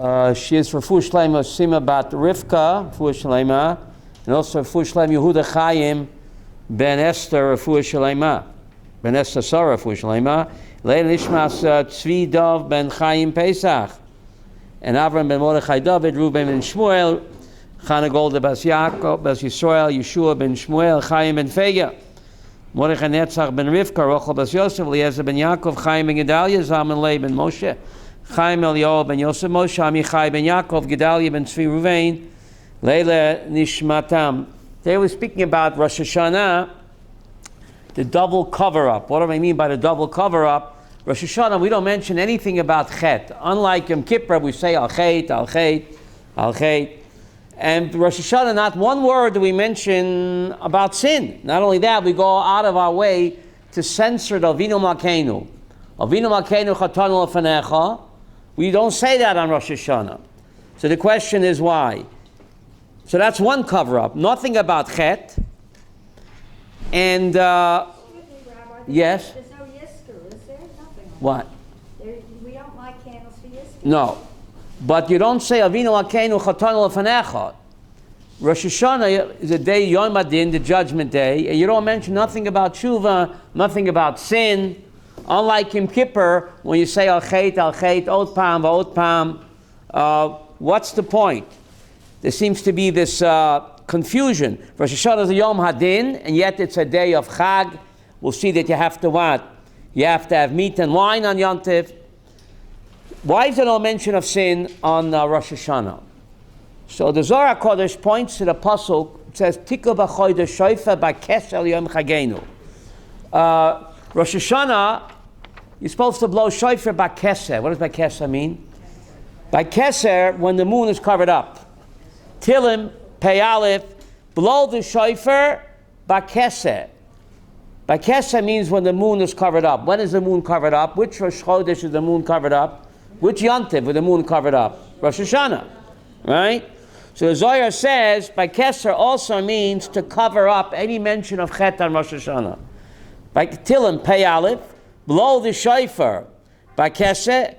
She is for Refuah Shlema Sima Bat Rivka, Refuah Shlema, and also Refuah Shlema Yehuda Chaim Ben Esther, Refuah Shlema, Ben Esther Sarah, Refuah Shlema, Leil Nishmas Tzvi Dov Ben Chaim Pesach, and Avram Ben Mordechai David, Reuben Ben Shmuel, Chana Golda Bas Yaakov, Bas Yisrael, Yeshua Ben Shmuel, Chaim Ben Fega, Mordechai Netzach Ben Rivka, Rochel Bas Yosef, Eliezer Ben Yaakov, Chaim Ben Gedalia, Zalman Lei Ben Moshe, Chaim Eliyahu Ben Yosef Moshe, Amichai Ben Yaakov, Gedalia Ben Tzvi Ruvain, Leila Nishmatam. They were speaking about Rosh Hashana, the double cover-up. What do I mean by the double cover-up? Rosh Hashana, we don't mention anything about Chet. Unlike Yom Kippur, we say Al Chet, Al Chet, Al Chet. And Rosh Hashana, not one word do we mention about sin. Not only that, we go out of our way to censor the Avinu Malkeinu. Avinu Malkeinu Chatanu Lefanecha. We don't say that on Rosh Hashana. So the question is why? So that's one cover-up. Nothing about Chet. And, yes? There's no Yiskur, is there? Nothing. What? We don't light candles for Yiskur. No. But you don't say Avinu Malkeinu Chatanu Lefanecha. Rosh Hashanah is a day, Yom Adin, the judgment day, and you don't mention nothing about Tshuva, nothing about sin. Unlike Yom Kippur, when you say Al Chet, Ot Pam, Ot Pam, what's the point? There seems to be this confusion. Rosh Hashanah is a Yom Hadin, and yet it's a day of Chag. We'll see that you have to what? You have to have meat and wine on Yom Tov. Why is there no mention of sin on Rosh Hashanah? So the Zohar HaKodesh points to the pasuk. It says, Tikva b'chodesh shoifa b'kesel yom chagenu. Rosh Hashanah, you're supposed to blow shofar b'keser. What does b'keser mean? B'keser, when the moon is covered up. Tilim, Pei Aleph, blow the shofar b'keser. B'keser means when the moon is covered up. When is the moon covered up? Which Rosh Chodesh is the moon covered up? Which Yontiv with the moon covered up? Rosh Hashanah, right? So the Zohar says, b'keser also means to cover up any mention of Chet on Rosh Hashanah. By Tilim, Pei Aleph, blow the shofar. By Keseh.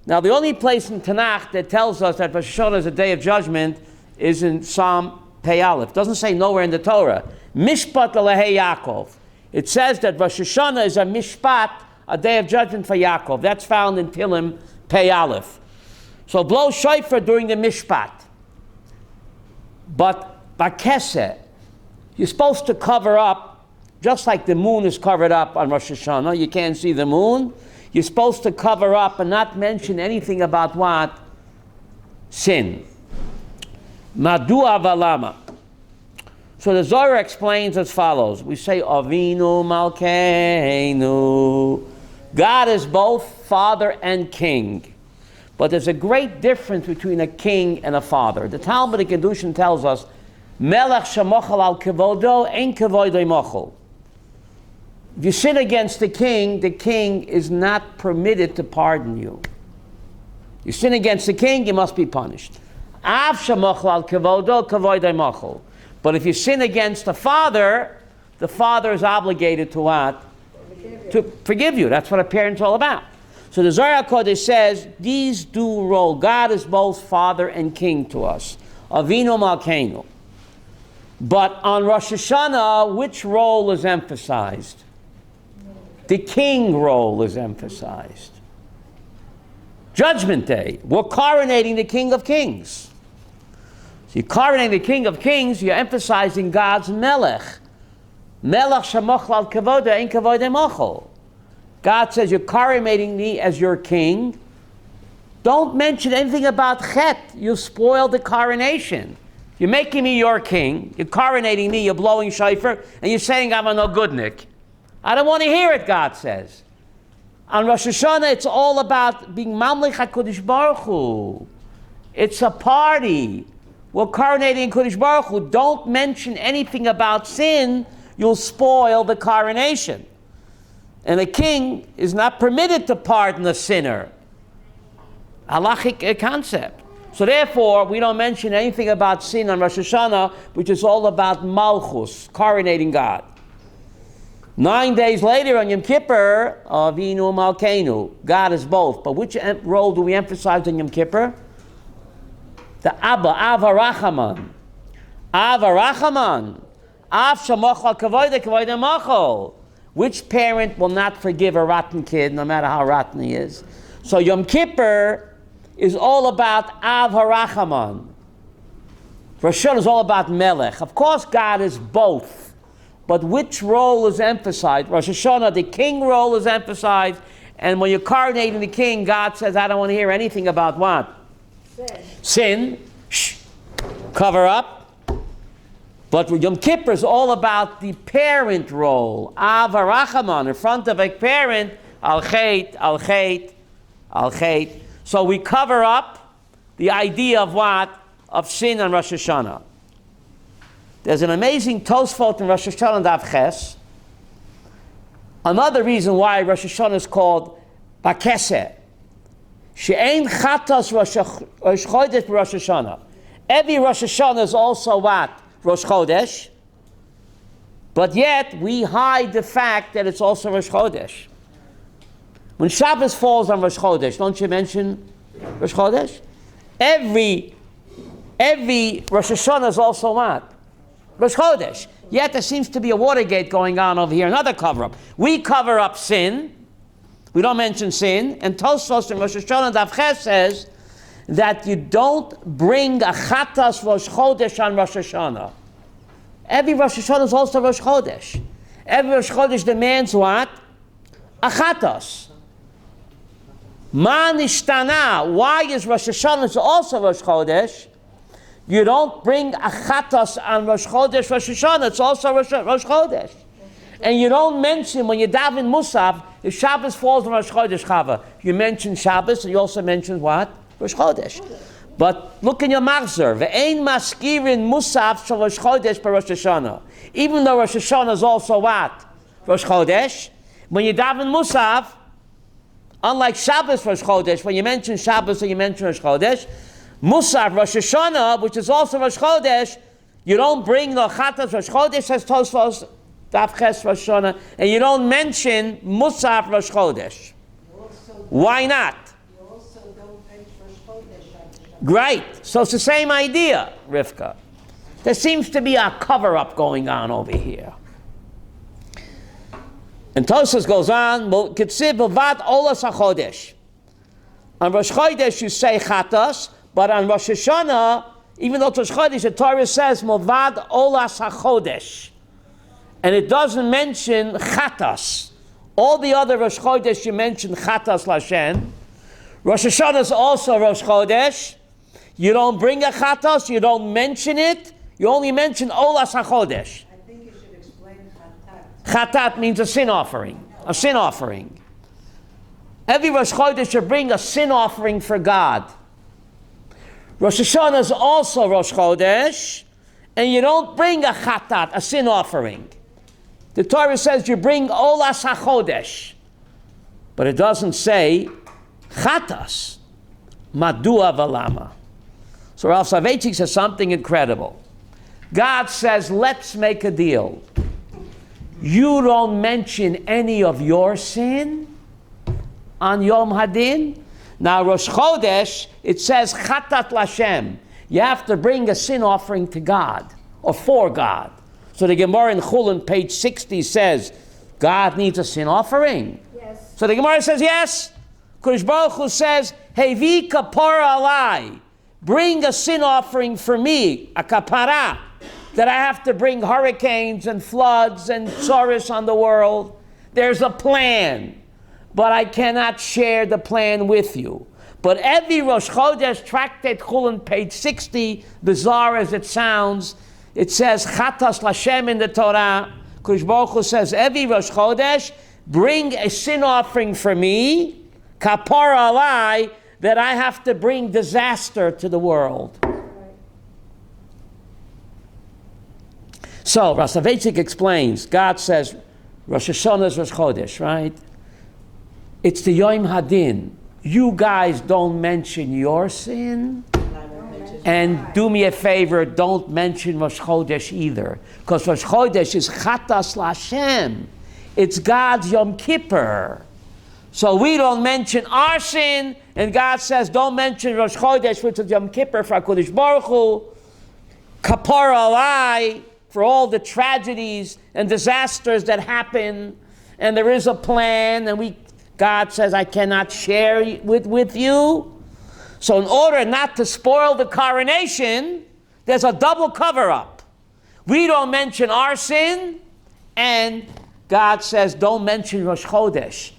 Now, the only place in Tanakh that tells us that Rosh Hashanah is a day of judgment is in Psalm Pei Aleph. It doesn't say nowhere in the Torah. Mishpat Alehei Yaakov. It says that Rosh Hashanah is a mishpat, a day of judgment for Yaakov. That's found in Tilim, Pei Aleph. So blow shofar during the mishpat. But by Keseh, you're supposed to cover up. Just like the moon is covered up on Rosh Hashanah, you can't see the moon. You're supposed to cover up and not mention anything about what? Sin. Madua valama. So the Zohar explains as follows. We say, Avinu Malkeinu. God is both Father and King. But there's a great difference between a king and a father. The Talmud in Kedushin tells us, Melech shemochel al kevodo, ein kevodoi mochel. If you sin against the king is not permitted to pardon you. You sin against the king, you must be punished. Av shemochel al kevodo, kevodoi mochel. But if you sin against the father is obligated to what? To forgive you. That's what a parent's all about. So the Zohar HaKodesh says, these do roll. God is both father and king to us. Avinu Malkeinu. But on Rosh Hashanah, which role is emphasized? The king role is emphasized. Judgment Day, we're coronating the King of Kings. So you're coronating the King of Kings, you're emphasizing God's Melech. Melech shemochel al kevodo, ein kevodei mochel. God says, you're coronating me as your king. Don't mention anything about Chet. You'll spoil the coronation. You're making me your king. You're coronating me. You're blowing shofar. And you're saying I'm a no goodnik. I don't want to hear it, God says. On Rosh Hashanah, it's all about being Mamlech HaKadosh Baruch Hu. It's a party. We're coronating Kadosh Baruch Hu. Don't mention anything about sin. You'll spoil the coronation. And the king is not permitted to pardon the sinner. Halachic concept. So therefore, we don't mention anything about sin on Rosh Hashanah, which is all about Malchus, coronating God. 9 days later on Yom Kippur, Avinu Malkeinu, God is both. But which role do we emphasize on Yom Kippur? The Abba, Av HaRachaman. Av HaRachaman. Av Shamochal Kavoida Kavoida Mochol. Which parent will not forgive a rotten kid, no matter how rotten he is? So Yom Kippur is all about Av HaRachaman. Rosh Hashanah is all about Melech. Of course, God is both. But which role is emphasized? Rosh Hashanah, the king role is emphasized. And when you're coronating the king, God says, I don't want to hear anything about what? Sin. Shh. Cover up. But Yom Kippur is all about the parent role. Av HaRachaman, in front of a parent, al chet, al chet, al chet. So we cover up the idea of what? Of sin on Rosh Hashanah. There's an amazing Tosfot in Rosh Hashanah Daf Ches. Another reason why Rosh Hashanah is called Bakeseh. She'ein chatas Rosh Chodesh Rosh Hashanah. Every Rosh Hashanah is also what? Rosh Chodesh. But yet, we hide the fact that it's also Rosh Chodesh. When Shabbos falls on Rosh Chodesh, don't you mention Rosh Chodesh? Every Rosh Hashanah is also what? Rosh Chodesh. Yet there seems to be a Watergate going on over here, another cover-up. We cover up sin. We don't mention sin. And Tosfos in Rosh Hashanah Daf Ches says that you don't bring a Chatas Rosh Chodesh on Rosh Hashanah. Every Rosh Hashanah is also Rosh Chodesh. Every Rosh Chodesh demands what? A Chatas. Ma nishtana. Why is Rosh Hashanah also Rosh Chodesh? You don't bring a Chatas on Rosh Chodesh, Rosh Hashanah. It's also Rosh Chodesh. And you don't mention, when you daven Musaf, if Shabbos falls on Rosh Chodesh Chava, you mention Shabbos, and you also mention what? Rosh Chodesh. But look in your Machzor. Ve'ein maskirin Musaf shel Rosh Chodesh per Rosh Hashanah. Even though Rosh Hashanah is also what? Rosh Chodesh. When you daven Musaf, unlike Shabbos Rosh Chodesh, when you mention Shabbos and you mention Rosh Chodesh, Musaf Rosh Hashanah, which is also Rosh Chodesh, you don't bring the Chatas Rosh Chodesh, says Tosfos, Daf Ches Rosh Hashanah, and you don't mention Musaf Rosh Chodesh. Why not? You also don't mention Rosh Chodesh. Great. So it's the same idea, Rivka. There seems to be a cover-up going on over here. And Tosfos goes on, Kitziv B'vat Olas HaChodesh. On Rosh Chodesh you say Chatas, but on Rosh Hashanah, even though it's Rosh Chodesh, the Torah says Movad Olas HaChodesh. And it doesn't mention Chatas. All the other Rosh Chodesh you mention Chatas Lashem. Rosh Hashanah is also Rosh Chodesh. You don't bring a Chatas, you don't mention it, you only mention Olas HaChodesh. I think you should explain Chatat. Chatat means a sin offering. A sin offering. Every Rosh Chodesh you bring a sin offering for God. Rosh Hashanah is also Rosh Chodesh, and you don't bring a Chatat, a sin offering. The Torah says you bring Olas HaChodesh, but it doesn't say Chatas. Madua Valama. So Rav Soloveitchik says something incredible. God says, let's make a deal. You don't mention any of your sin on Yom Hadin. Now Rosh Chodesh, it says Chatat Lashem. You have to bring a sin offering to God, or for God. So the Gemara in Chulin, page 60, says, God needs a sin offering. Yes. So the Gemara says, yes. Kodesh Baruch Hu says, Hevi kapara alai. Bring a sin offering for me, a kapara, that I have to bring hurricanes and floods and tsuris on the world. There's a plan, but I cannot share the plan with you. But every Rosh Chodesh, Tractate Chulin, page 60, bizarre as it sounds, it says Chatas Lashem in the Torah. Kodesh Baruch Hu says, every Rosh Chodesh, bring a sin offering for me, kapara alai, that I have to bring disaster to the world. So, Rav Soloveitchik explains, God says, Rosh Hashanah is Rosh Chodesh, right? It's the Yom Hadin. You guys don't mention your sin. And do me a favor, don't mention Rosh Chodesh either. Because Rosh Chodesh is Chatas Lashem. It's God's Yom Kippur. So we don't mention our sin, and God says, don't mention Rosh Chodesh, which is Yom Kippur for HaKadosh Baruch Hu, Kapara Alai, for all the tragedies and disasters that happen, and there is a plan, and God says, I cannot share with you. So in order not to spoil the coronation, there's a double cover-up. We don't mention our sin, and God says, don't mention Rosh Chodesh.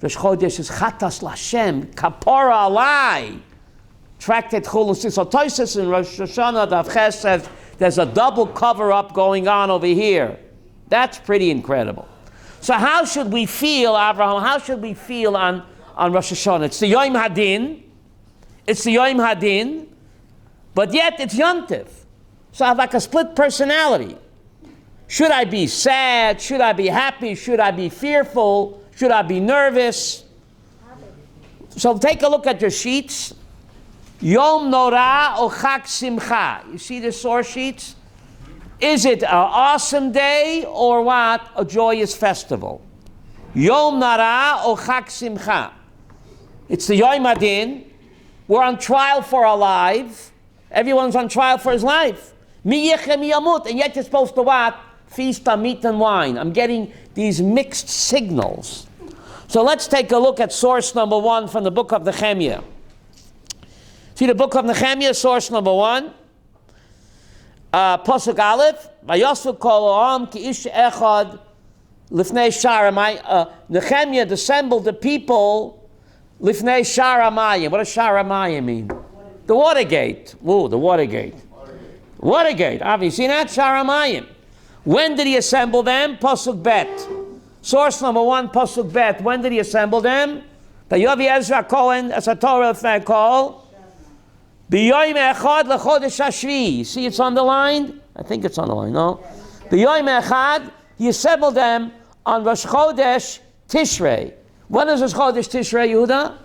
Rosh Chodesh is Chatas Lashem, Kapara Alai. Tractate Chulun Sisotoisis in Rosh Hashana, Daf Ches says, there's a double cover-up going on over here. That's pretty incredible. So how should we feel, Avraham? How should we feel on Rosh Hashana? It's the Yom Hadin. It's the Yom Hadin. But yet it's Yom Tiv. So I have like a split personality. Should I be sad? Should I be happy? Should I be fearful? Should I be nervous? So take a look at your sheets. Yom Norah or Chag Simcha. You see the source sheets? Is it an awesome day or what? A joyous festival. Yom Norah or Chag Simcha. It's the Yom Hadin. We're on trial for our life. Everyone's on trial for his life. Mi yichem mi yamut. And yet you're supposed to what? Feast on meat and wine. I'm getting these mixed signals. So let's take a look at source number 1 from the book of Nehemiah. See the book of Nehemiah, source number 1. Pasuk Aleph. Vayosu kol ha'am ki ish echad lifnei sharamai. Nehemiah assembled the people lifnei sharamai. What does sharamai mean? The Watergate. Ooh, the Watergate. Watergate. Have you seen that? Sharamayim. When did he assemble them? Pasuk Bet. Source number 1, Pasuk Bet. When did he assemble them? The Yovi Ezra Cohen, as a Torah fan call. B'yoyim echad lechodesh hashvi. See it's underlined? I think it's underlined, no? B'yoyim echad, he assembled them on Rosh Chodesh Tishrei. When is Rosh Chodesh Tishrei, Yehuda?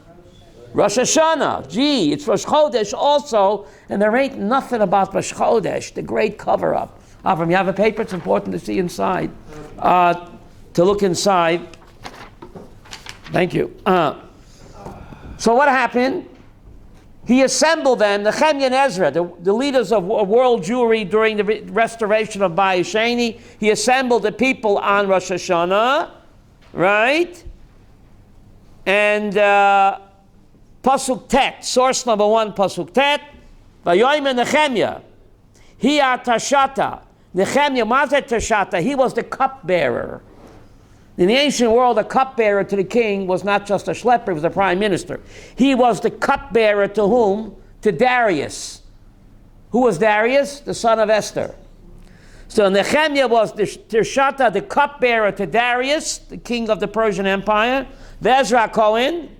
Rosh Hashana. Gee, it's Rosh Chodesh also, and there ain't nothing about Rosh Chodesh, the great cover-up. Avram, you have a paper? It's important to see inside. To look inside. Thank you. So what happened? He assembled them, Nehemiah and Ezra, the leaders of world Jewry during the restoration of Bayis Sheni. He assembled the people on Rosh Hashana, right? And Pasuk Tet, source number 1, Pasuk Tet. Vayoyim Nehemiah, he atashata. Nehemiah mazet tashata. He was the cupbearer. In the ancient world, a cupbearer to the king was not just a schlepper, he was the prime minister. He was the cupbearer to whom? To Darius. Who was Darius? The son of Esther. So Nehemiah was the Tishata, the cupbearer to Darius, the king of the Persian Empire. Ezra Cohen,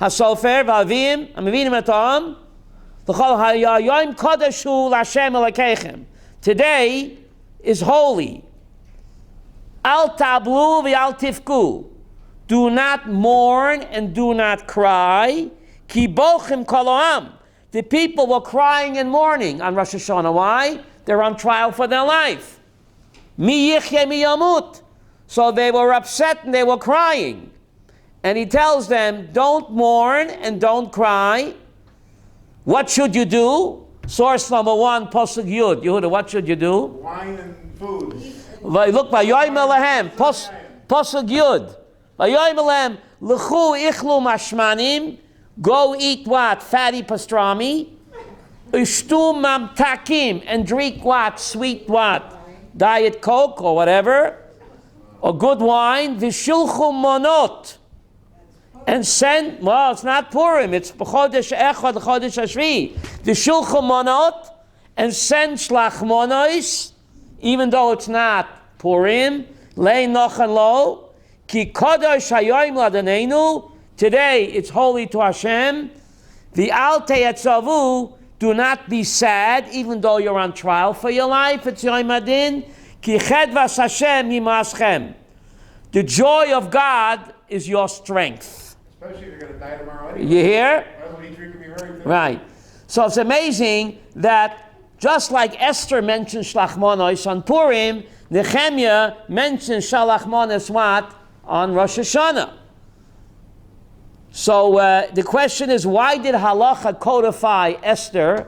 Hasofer, Vavim, Amivinim Etam, L'chol Hayayim Kodeshu L'Hashem Elokeichem. Today is holy. Al tablu v'al tifku. Do not mourn and do not cry. Ki bochim koloam. The people were crying and mourning on Rosh Hashana. Why? They're on trial for their life. Mi yichye mi yamut. So they were upset and they were crying. And he tells them, don't mourn and don't cry. What should you do? Source number 1, Pasuk Yud. Yehuda, what should you do? Wine and food. Look, Vayoyim Elahem, Pasuk Yud. Vayoyim Elahem, L'chu ichlu mashmanim. Go eat what? Fatty pastrami. Ushtu mamtakim. And drink what? Sweet what? Diet Coke or whatever. Or good wine. V'shulchu monot. And send, well, it's not Purim, it's B'chodesh Echad, Chodesh Hashvi. V'shulchu monot. And send shlach monos. Even though it's not Purim, lei nochan lo, ki kadosh hayoim ladanenu. Today it's holy to Hashem. The al te'etzavu, do not be sad, even though you're on trial for your life. It's Yom Hadin. Ki chedvas Hashem himaschem. The joy of God is your strength. Especially if you're going to die tomorrow anyway. You hear? That's what he's drinking me very Right. So it's amazing that just like Esther mentioned Shlach Monos on Purim, Nehemiah mentioned Shalach Monos what? On Rosh Hashana. So the question is, why did halacha codify Esther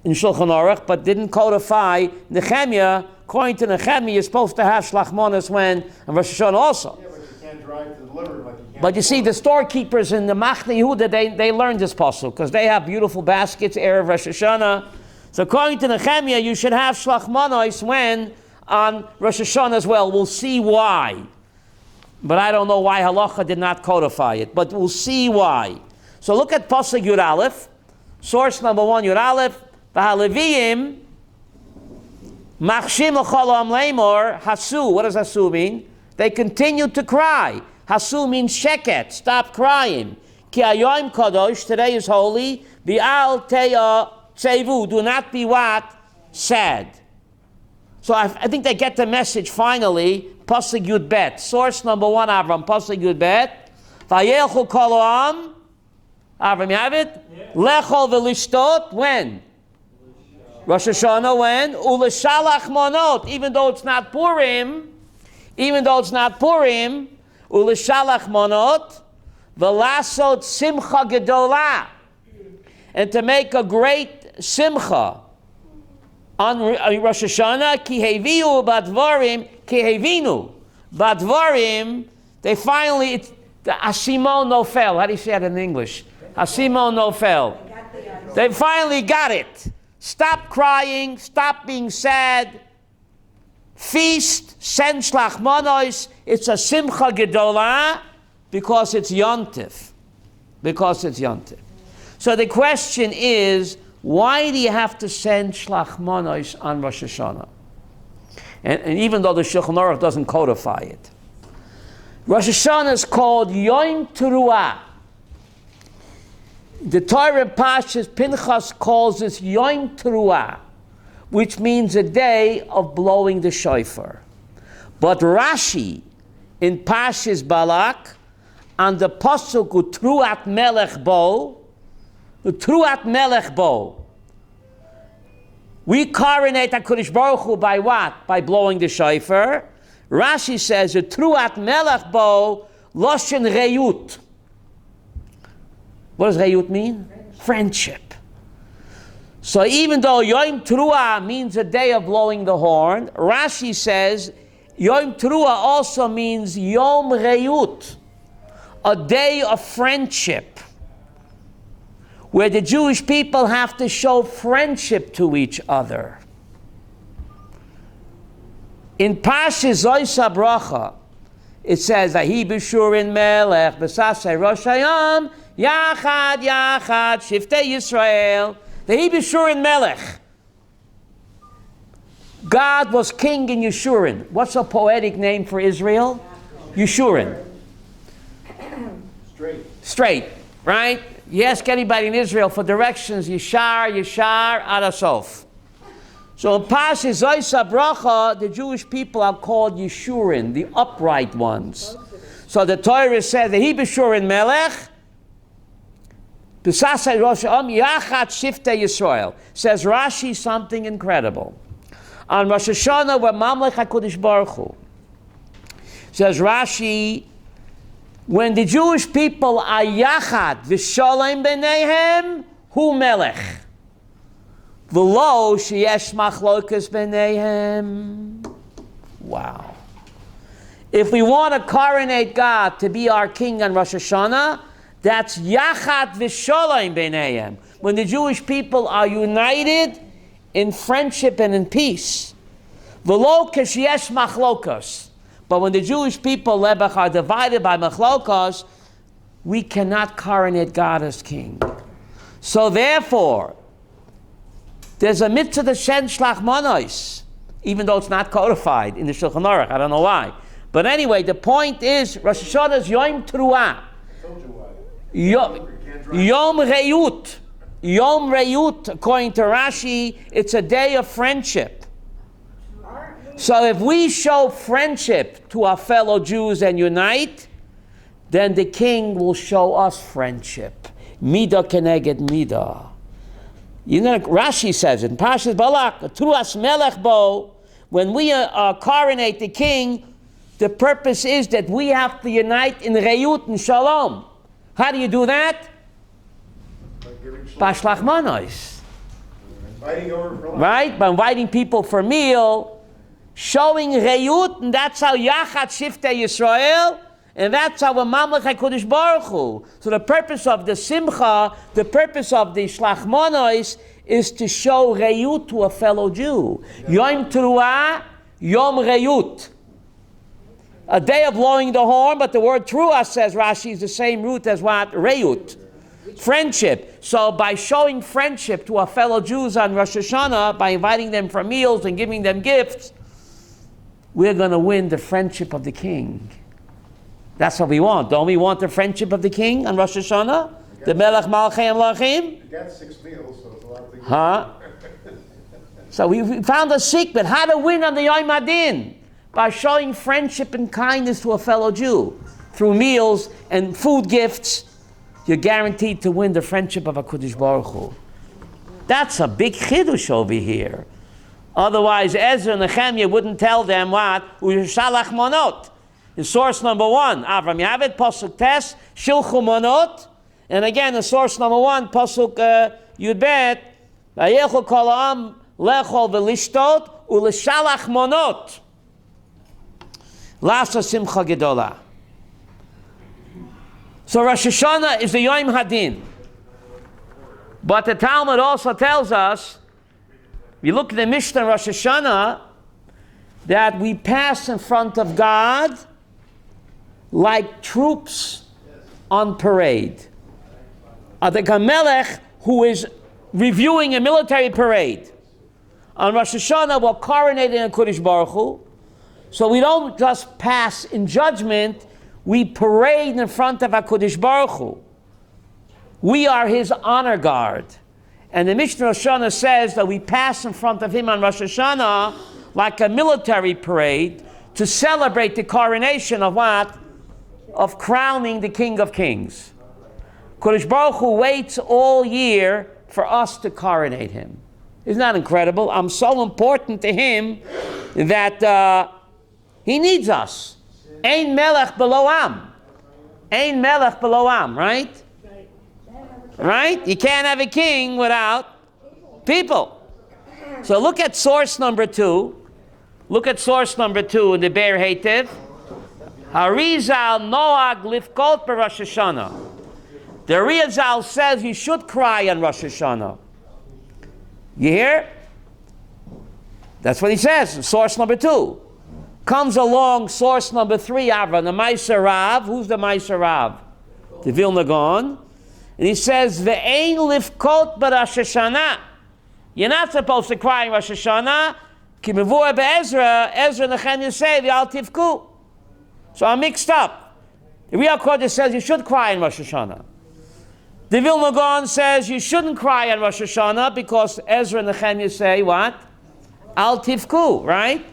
in Shulchan Aruch, but didn't codify Nehemiah? According to Nehemiah, you're supposed to have shlachmonas when and Rosh Hashanah also. Yeah, but you can't drive to deliver it like you can. But you see, the storekeepers in the Machne Yehuda, they learned this puzzle because they have beautiful baskets, Erev Rosh Hashanah. So according to Nehemiah, you should have shlachmonos when on Rosh Hashanah as well. We'll see why. But I don't know why halacha did not codify it. But we'll see why. So look at Pasuk Yud Aleph. Source number 1, Yud Aleph. V'haleviyim machshim l'cholam leimor hasu. What does hasu mean? They continue to cry. Hasu means sheket. Stop crying. Ki hayoim kadosh. Today is holy. Bi'al teya tzevu. Do not be what? Sad. So I think they get the message finally. Pasuk Yud Bet. Source number 1, Avram. Pasuk Yud Bet. Vayelchu kol ha'am. Avram, you have it? Yeah. Lechol v'lishtot. When? Rosh Hashanah. When? U'l'shalach monot. Even though it's not Purim. U'l'shalach monot. V'lasot simcha gedolah. And to make a great simcha on Rosh Hashanah, ki heviu badvarim, ki hevinu. Badvarim, they finally, the Asimon Nofel. How do you say that in English? Asimon Nofel. They finally got it. Stop crying, stop being sad. Feast, send shlachmonos. It's a simcha gedolah because it's yontif. So the question is, why do you have to send shlachmonos on Rosh Hashanah? And even though the Shulchan Aruch doesn't codify it. Rosh Hashanah is called Yom Teruah. The Torah Pashas Pinchas calls this Yom Teruah, which means a day of blowing the shofar. But Rashi in Pashas Balak, on the pasuk Utruat Melech Bo, we coronate HaKadosh Baruch Hu by what? By blowing the shofar. Rashi says, Utruat Melech Bo Loshen Reyut. What does Reyut mean? Friendship. So even though Yom Teruah means a day of blowing the horn, Rashi says Yom Teruah also means Yom Reyut, a day of friendship, where the Jewish people have to show friendship to each other. In Parshas Zoysa Bracha, it says, Ahi b'shurin melech b'sasei rosh hayam yachad yachad shiftei Yisrael. Ahi b'shurin melech. God was king in Yeshurun. What's a poetic name for Israel? Yeshurun. Straight, right? You ask anybody in Israel for directions, Yishar, Adasof. So in Parshas Zoysa Bracha, the Jewish people are called Yeshurun, the upright ones. So the Torah says, Ahi b'shurin melech, b'sasei rosh ha'am yachat shiftei Yisrael. Says Rashi something incredible. On Rosh Hashana, we're Mamlech HaKadosh Baruch Hu. Says Rashi, when the Jewish people are yachad v'sholem b'neihem, hu melech. V'lo sheyesh machlokas b'neihem. Wow. If we want to coronate God to be our king on Rosh Hashanah, that's yachad v'sholem b'neihem. When the Jewish people are united in friendship and in peace. V'lo kasheyesh machlokas. But when the Jewish people, Lebech, are divided by machlokas, we cannot coronate God as king. So therefore, there's a mitzvah to send shlachmonos, even though it's not codified in the Shulchan Aruch. I don't know why. But anyway, the point is, Rosh Hashanah is Yom Teruah. Yom Reyut. Yom Reyut, according to Rashi, it's a day of friendship. So if we show friendship to our fellow Jews and unite, then the king will show us friendship. Mida keneged mida. You know, Rashi says it in Parshas Balak, Truas Melech Bo, when we coronate the king, the purpose is that we have to unite in Reyut and Shalom. How do you do that? Like giving Bashlach manos. inviting over for lunch. Right? By inviting people for a meal, showing reyut, and that's how Yachat Shiftei Yisrael, and that's how a Mamlech HaKadosh Baruch Hu. So the purpose of the Simcha, the purpose of the Shlach Manos, is to show reyut to a fellow Jew. Yom Teruah, Yom Reyut. A day of blowing the horn, but the word Teruah, says Rashi, is the same root as what? Reyut. Friendship. So by showing friendship to our fellow Jews on Rosh Hashana, by inviting them for meals and giving them gifts, we're going to win the friendship of the king. That's what we want. Don't we want the friendship of the king on Rosh Hashanah? The Melech Malchei Amlachim? You got 6 meals, so it's a lot of things. Huh? So we found a secret. How to win on the Yom Hadin? By showing friendship and kindness to a fellow Jew. Through meals and food gifts, you're guaranteed to win the friendship of HaKadosh Baruch Hu. That's a big chidush over here. Otherwise, Ezra and Nehemiah wouldn't tell them what? Shalach monot. In source number 1, Avram Yavet, Pasuk Tes, Shilchu monot. And again, in source number 1, Pasuk Yud Bet, Vayechu kol ha'am lechol v'lishtot u'l'shalach monot. Lasa simcha gedola. So Rosh Hashanah is the Yom Hadin. But the Talmud also tells us, we look at the Mishnah in Rosh Hashanah, that we pass in front of God like troops on parade. The Gamelech, who is reviewing a military parade. On Rosh Hashanah, we're coronating a Kodesh Baruch Hu. So we don't just pass in judgment, we parade in front of HaKadosh Baruch Hu. We are his honor guard. And the Mishnah Rosh Hashanah says that we pass in front of him on Rosh Hashanah like a military parade to celebrate the coronation of what? Of crowning the King of Kings. Kodesh Baruch Hu waits all year for us to coronate him. Isn't that incredible? I'm so important to him that he needs us. Ein melech below am. Ein melech below am, right? Right? You can't have a king without people. So look at source number 2. Look at source number 2 in the Be'er Heitev. Harizal Noag Lifkot Rosh Hashanah. The Arizal says you should cry on Rosh Hashanah. You hear? That's what he says. Source number 2. Comes along source number 3, Avram, the Meiser Rav. Who's the Meiser Rav? The Vilna Gaon. And he says, Ve'ein lifkot b'Rosh Hashanah. You're not supposed to cry in Rosh Hashanah. Ki mevua be'Ezra, Ezra and Nehemiah say, V'al tivku. So I'm mixed up. The Real Kodesh says you should cry in Rosh Hashanah. The Vilna Gaon says you shouldn't cry on Rosh Hashanah because Ezra and Nehemiah say what? Al tivku, right?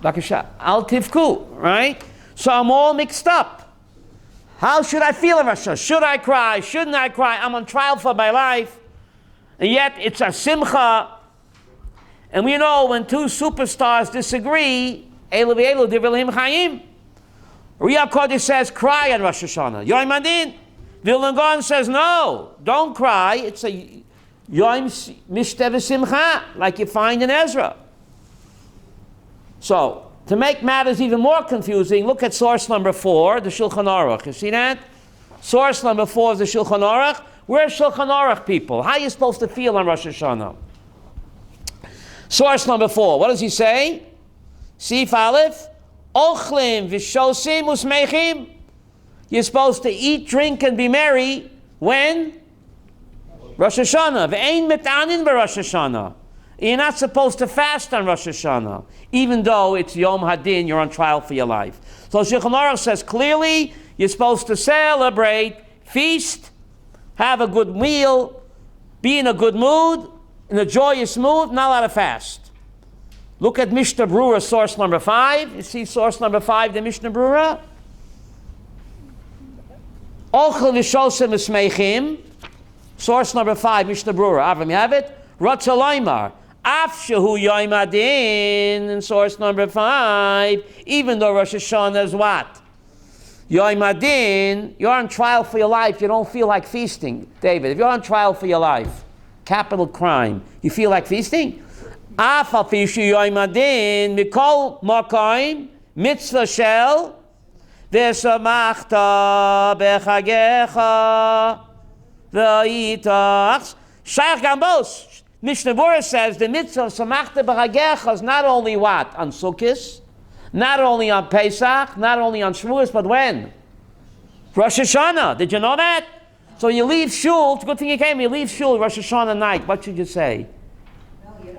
Al tivku, right? So I'm all mixed up. How should I feel in Rosh Hashanah? Should I cry? Shouldn't I cry? I'm on trial for my life. And yet it's a simcha. And we know when two superstars disagree, Elu v'elu divrei chayim. Riyah Kodesh says, cry on Rosh Hashanah. Yom Hadin. Vilna Gaon says, no, don't cry. It's a Yom Mishteh Simcha, like you find in Ezra. So, to make matters even more confusing, look at source number 4, the Shulchan Aruch. You see that? Source number 4 is the Shulchan Aruch. We're Shulchan Aruch people. How are you supposed to feel on Rosh Hashanah? Source number 4, what does he say? Sif Aleph, Ochlim v'shosim usmeichim. You're supposed to eat, drink, and be merry. When? Rosh Hashanah. V'ein mitanin b'Rosh Hashanah. You're not supposed to fast on Rosh Hashanah, even though it's Yom Hadin, you're on trial for your life. So Shulchan Aruch says clearly, you're supposed to celebrate, feast, have a good meal, be in a good mood, in a joyous mood, not allowed to fast. Look at Mishnah Brura, source number 5. You see source number 5, the Mishnah Brura? Ochel v'shosim esmeichim. Source number 5, Mishnah Brura. Avram, you have it? Ratzah Loimar. Af shehu Yom Hadin. In source number 5. Even though Rosh Hashanah is what? Yom Adin, you're on trial for your life, you don't feel like feasting. David, if you're on trial for your life, capital crime, you feel like feasting? Af al pi shu Yom Adin, mikol makom, mitzvah shel, v'samachta bechagecha, v'yitach, shayach gambos. Mishnah Berurah says the mitzvah of samachta bechagecha is not only what? On Sukkot, not only on Pesach, not only on Shavuos, but when? Rosh Hashana. Did you know that? So you leave shul, it's a good thing you came, you leave shul Rosh Hashana night. What should you say?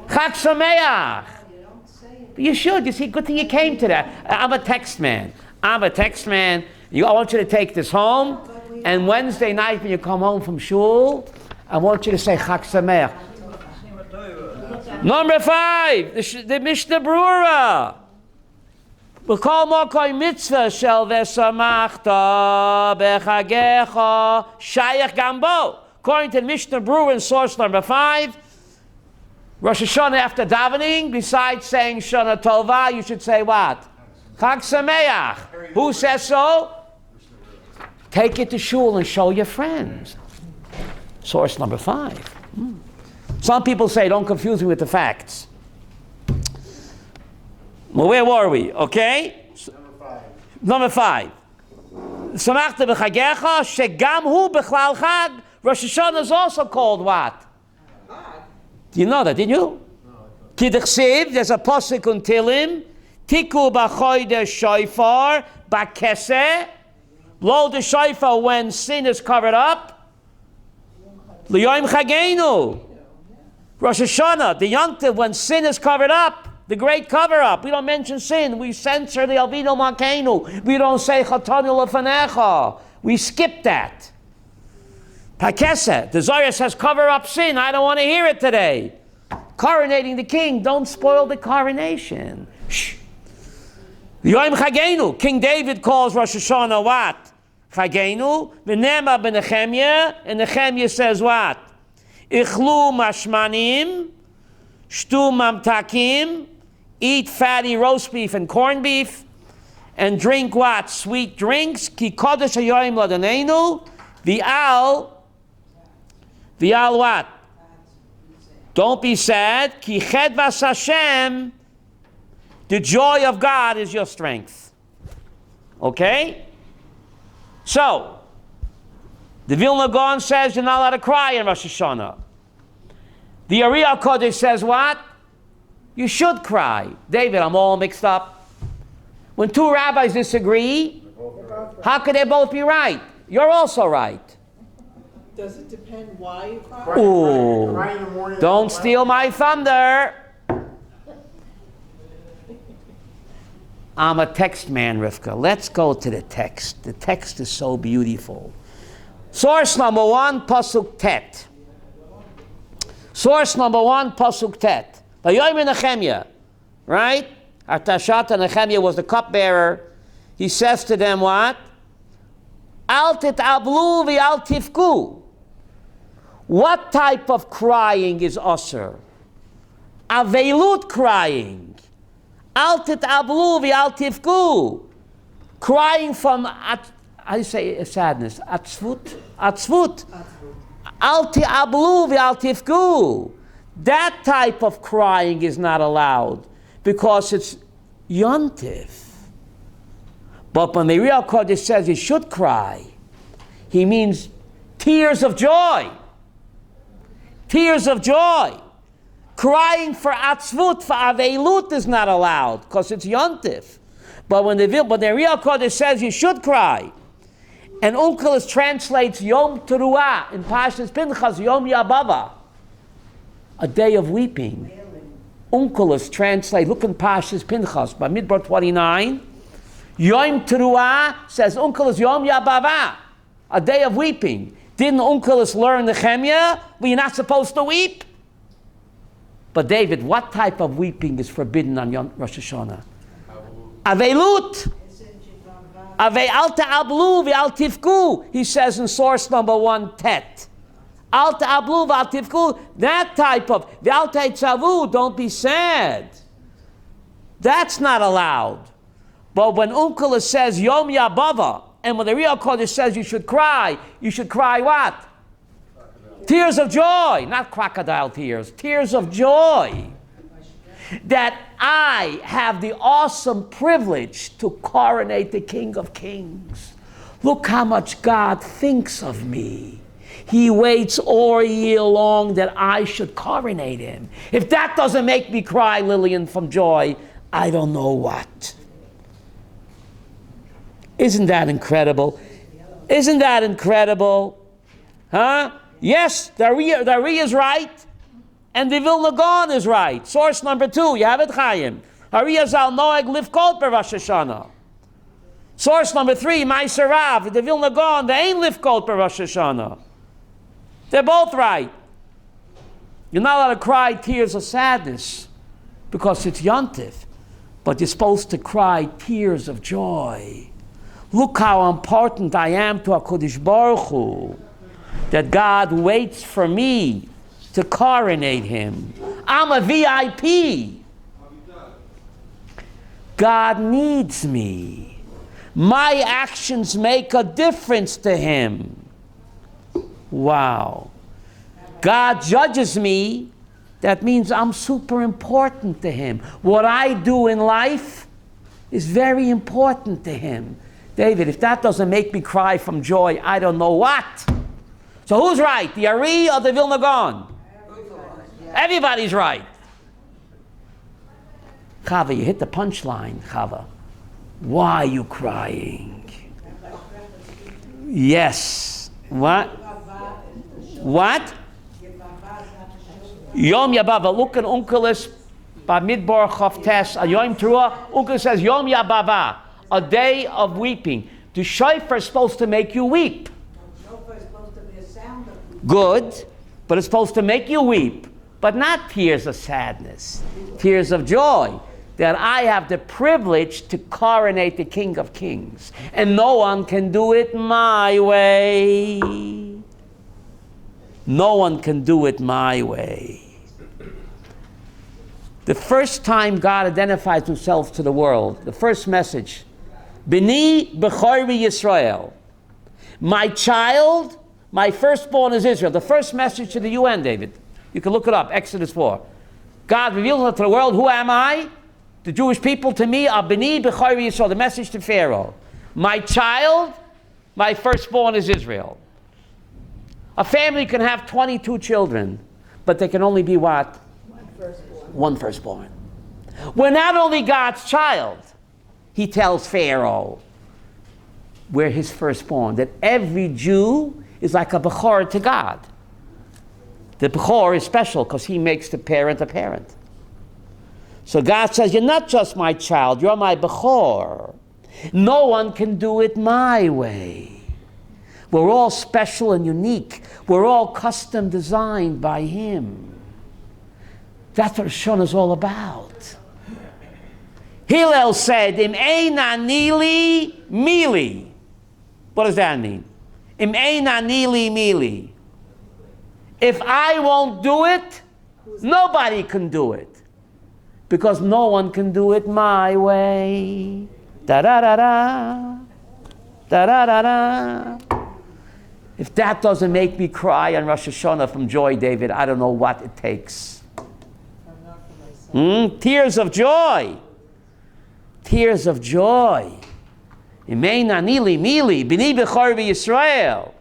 Chag Sameach. You don't say it. You should. You see, good thing you came to that. I'm a text man. I want you to take this home, and Wednesday night when you come home from shul, I want you to say Chag Sameach. Number 5, the Mishnah Berurah. B'kol mokoy mitzvah shel v'samachta bechagecha shayach gambo. According to the Mishnah Berurah in source number 5, Rosh Hashana after davening, besides saying Shana Tova, you should say what? Chag Sameach. Who says so? Take it to shul and show your friends. Source number 5. Some people say, don't confuse me with the facts. Well, where were we? Okay? Number 5. Samachta b'chagecha shegam hu b'chlal chag. Rosh Hashana is also called what? Do you know that, didn't you? Ki d'chsiv, there's a posuk in Tilim, tiku b'chodesh shofar b'keseh, blow the shofar when sin is covered up, l'yom chagenu. Rosh Hashana, the Yom Tov, when sin is covered up, the great cover-up. We don't mention sin. We censor the Alvino Makenu. We don't say Chatanu Lefanecha. We skip that. Pakesa, the Zohar says cover up sin. I don't want to hear it today. Coronating the king. Don't spoil the coronation. Shh. Yom Chagenu. King David calls Rosh Hashana what? Chagenu. V'nema b'Nechemya. And Nechemya says what? Ichlu mashmanim. Shtu mamtakim. Eat fatty roast beef and corned beef, and drink what? Sweet drinks. Ki kodesh hayoyim ladanenu. V'al what? Don't be sad. Ki chedvas Hashem. The joy of God is your strength. Okay? So, the Vilna Gaon says you're not allowed to cry in Rosh Hashana. The Ariya Kodesh says what? You should cry. David, I'm all mixed up. When two rabbis disagree, how could they both be right? You're also right. Does it depend why you cry? Ooh. Cry in the morning. Don't steal my thunder. I'm a text man, Rivka. Let's go to the text. The text is so beautiful. Source number 1, Pasuk Tet. Source number 1, Pasuk Tet. Vayomer Nechemya, right? Artashat Nechemya was the cupbearer. He says to them what? Al tit'ablu v'al tifku. What type of crying is asur? Avelut crying. Al tit'ablu v'al tifku. Crying from, how do you say sadness? Atzvut. Al ti'ablu v'al tifku. That type of crying is not allowed because it's yontif. But when the real Kodesh says you should cry, he means tears of joy. Tears of joy. Crying for atzvut, for avelut is not allowed because it's yontif. But when the real Kodesh says you should cry, and Onkelos translates Yom Teruah in Parshas Pinchas, Yom Yabava, a day of weeping. Onkelos translate, look in Parshas Pinchas, by Midbar 29, Yom Teruah says Onkelos Yom Yabava, a day of weeping. Didn't Onkelos learn Nechemya? Well, you're not supposed to weep. But David, what type of weeping is forbidden on Rosh Hashana? Avelut. Ave alta ablu v'al tifku. He says in source number 1, Tet. Alta ablu v'al tifku. That type of v'alta etzavu. Don't be sad. That's not allowed. But when Onkelos says Yom Yabava And when the Riyah Kodesh says you should cry what? Tears of joy, not crocodile tears, tears of joy. That I have the awesome privilege to coronate the King of Kings. Look how much God thinks of me. He waits all year long that I should coronate him. If that doesn't make me cry, Lillian, from joy, I don't know what. Isn't that incredible? Isn't that incredible? Huh? Yes, the Ari is right, and the Vilna Gaon is right. Source number 2, you have it, Chaim. Ari Zal Noeg Lifkot per Rosh Hashana. Source number 3, Meiser Rav, the Vilna Gaon, they ain't Lifkot per Rosh Hashana. They're both right. You're not allowed to cry tears of sadness because it's Yontif, but you're supposed to cry tears of joy. Look how important I am to HaKadosh Baruch Hu, that God waits for me to coronate him. I'm a VIP. God needs me. My actions make a difference to him. Wow. God judges me. That means I'm super important to him. What I do in life is very important to him. David, if that doesn't make me cry from joy, I don't know what. So who's right, the Ari or the Vilna Gaon? Everybody's right. Chava, you hit the punchline, Chava. Why are you crying? Yes. What? What? Yom Yabava. Look at Unkelis Bamidbar Chavtes. Yom Teruah. Unkel says Yom Yabava, a day of weeping. The shofar is supposed to make you weep. Shofar is supposed to be a sound of Good, but it's supposed to make you weep, but not tears of sadness, tears of joy. That I have the privilege to coronate the King of Kings, and no one can do it my way. No one can do it my way. The first time God identifies himself to the world, the first message, B'ni B'chori Yisrael, my child, my firstborn is Israel. The first message to the UN, David. You can look it up, Exodus 4. God reveals to the world, who am I? The Jewish people to me are B'ni B'chori Yisrael, the message to Pharaoh. My child, my firstborn is Israel. A family can have 22 children, but they can only be what? One firstborn. We're not only God's child. He tells Pharaoh, we're his firstborn. That every Jew is like a Bechor to God. The Bechor is special because he makes the parent a parent. So God says, you're not just my child, you're my Bechor. No one can do it my way. We're all special and unique. We're all custom designed by him. That's what Rosh Hashanah is all about. Hillel said, Im ein anili mili. What does that mean? Im ein anili mili. If I won't do it, nobody can do it. Because no one can do it my way. Da-da-da-da. Da-da-da-da. If that doesn't make me cry on Rosh Hashanah from joy, David, I don't know what it takes. Tears of joy. Tears of joy. Imein anili mili, b'ni b'chor v'Yisrael.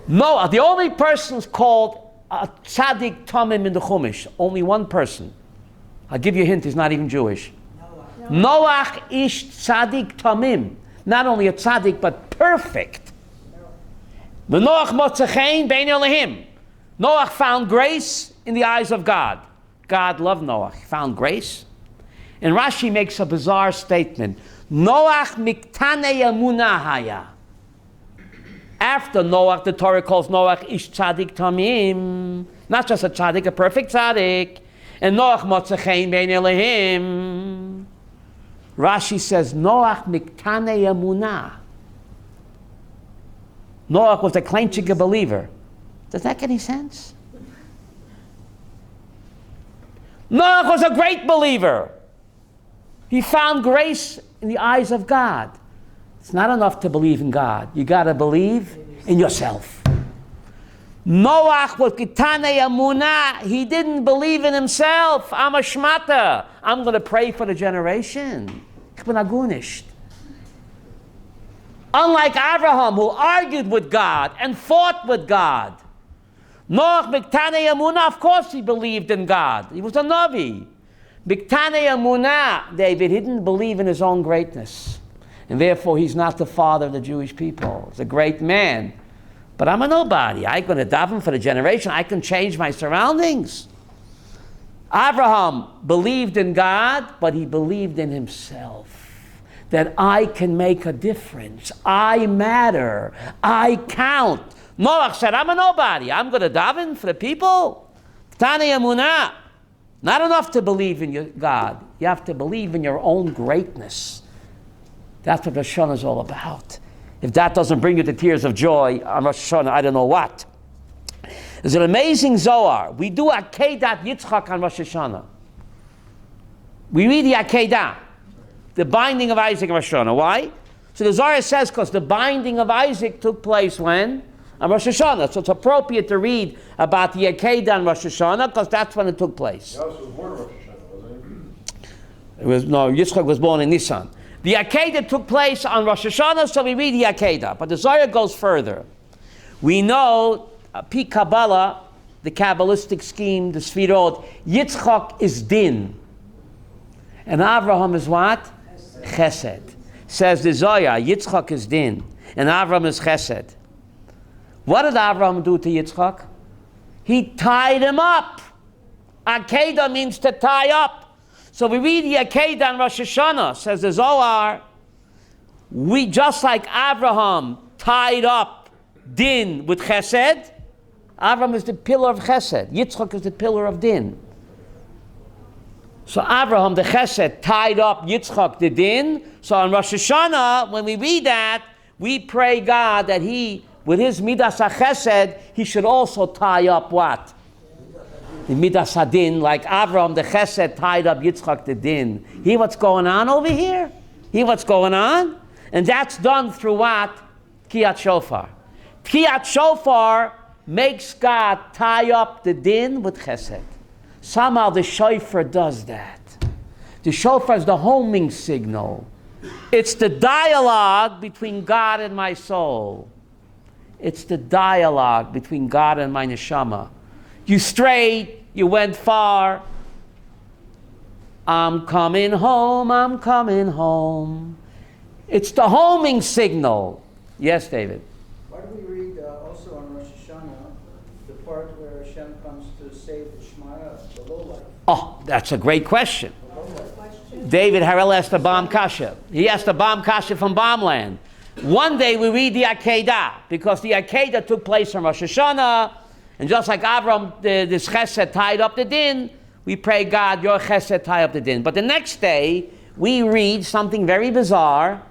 Noah, the only person is called a tzaddik tamim in the Chumash. Only one person. I'll give you a hint, he's not even Jewish. Noach ish tzaddik tamim. Not only a tzaddik, but perfect. Noach motzachein bein Elohim. Noach found grace in the eyes of God. God loved Noach. He found grace. And Rashi makes a bizarre statement. Noach miktane emunah haya. After Noach, the Torah calls Noach ish tzaddik tamim. Not just a tzaddik, a perfect tzaddik. And Noach motzachein bein Elohim. Rashi says, Noach miktane emunah. Noach was a kleinchike believer. Does that make any sense? Noach was a great believer. He found grace in the eyes of God. It's not enough to believe in God. You got to believe in yourself. Noach was Kitane Amunah. He didn't believe in himself. I'm a shmata. I'm going to pray for the generation. Ich bin agunisht. Unlike Abraham, who argued with God and fought with God. Noach Miktane Amunah, of course he believed in God. He was a Navi. Miktane Amunah, David, he didn't believe in his own greatness. And therefore he's not the father of the Jewish people. He's a great man. But I'm a nobody. I'm going to daven for the generation. I can change my surroundings. Abraham believed in God, but he believed in himself. That I can make a difference. I matter. I count. Noach said, I'm a nobody. I'm going to daven for the people. Tani Emunah. Not enough to believe in God. You have to believe in your own greatness. That's what Rosh Hashanah is all about. If that doesn't bring you to tears of joy on Rosh Hashanah, I don't know what. There's an amazing Zohar. We do Akedat Yitzchak on Rosh Hashanah. We read the Akedah, the binding of Isaac on Rosh Hashanah. Why? So the Zohar says because the binding of Isaac took place when? On Rosh Hashanah. So it's appropriate to read about the Akedah on Rosh Hashanah because that's when it took place. He also was born Rosh Hashanah, wasn't he? Yitzchak was born in Nisan. The Akedah took place on Rosh Hashanah, so we read the Akedah. But the Zohar goes further. We know, Pi Kabbalah, the Kabbalistic scheme, the Sfirot, Yitzchak is Din. And Avraham is what? Chesed. Says the Zohar, Yitzchak is Din. And Avraham is Chesed. What did Avraham do to Yitzchak? He tied him up. Akedah means to tie up. So we read the Akedah on Rosh Hashanah, says the Zohar, we just like Abraham tied up Din with Chesed, Abraham is the pillar of Chesed, Yitzchak is the pillar of Din. So Abraham, the Chesed, tied up Yitzchak, the Din. So on Rosh Hashanah, when we read that, we pray God that he, with his Midas HaChesed, he should also tie up what? The Midas Hadin, like Avram, the Chesed, tied up Yitzchak, the Din. Hear what's going on over here? Hear what's going on? And that's done through what? Tkiyat Shofar. Tkiyat Shofar makes God tie up the Din with Chesed. Somehow the shofar does that. The shofar is the homing signal. It's the dialogue between God and my soul. It's the dialogue between God and my neshama. You strayed, you went far. I'm coming home, I'm coming home. It's the homing signal. Yes, David? Why do we read also on Rosh Hashana the part where Hashem comes to save the Shmaya, the lowlife? Oh, that's a great question. David Harrell asked a bomb kasha. He asked a bomb kasha from Bombland. One day we read the Akedah, because the Akedah took place on Rosh Hashanah, and just like Avram, this Chesed tied up the Din, we pray, God, your Chesed tie up the Din. But the next day, we read something very bizarre,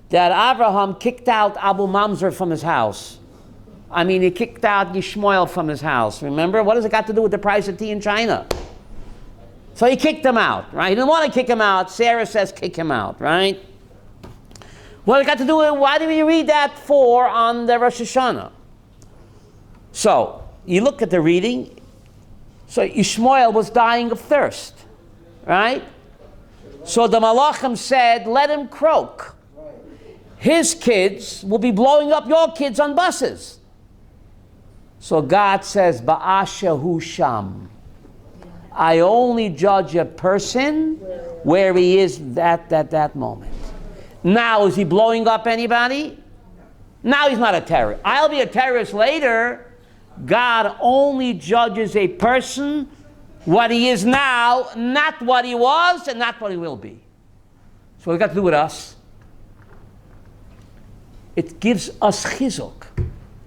that Abraham kicked out Abu Mamzer from his house. I mean, he kicked out Yishmael from his house. Remember? What has it got to do with the price of tea in China? So he kicked him out, right? He didn't want to kick him out. Sarah says kick him out, right? What has it got to do with, why did we read that for on the Rosh Hashanah? So, you look at the reading. So Ishmael was dying of thirst, right? So the Malachim said, let him croak. His kids will be blowing up your kids on buses. So God says, Ba'ashahu Sham. I only judge a person where he is at that moment. Now, is he blowing up anybody? Now he's not a terrorist. I'll be a terrorist later. God only judges a person what he is now, not what he was and not what he will be. So what's it got to do with us? It gives us chizuk.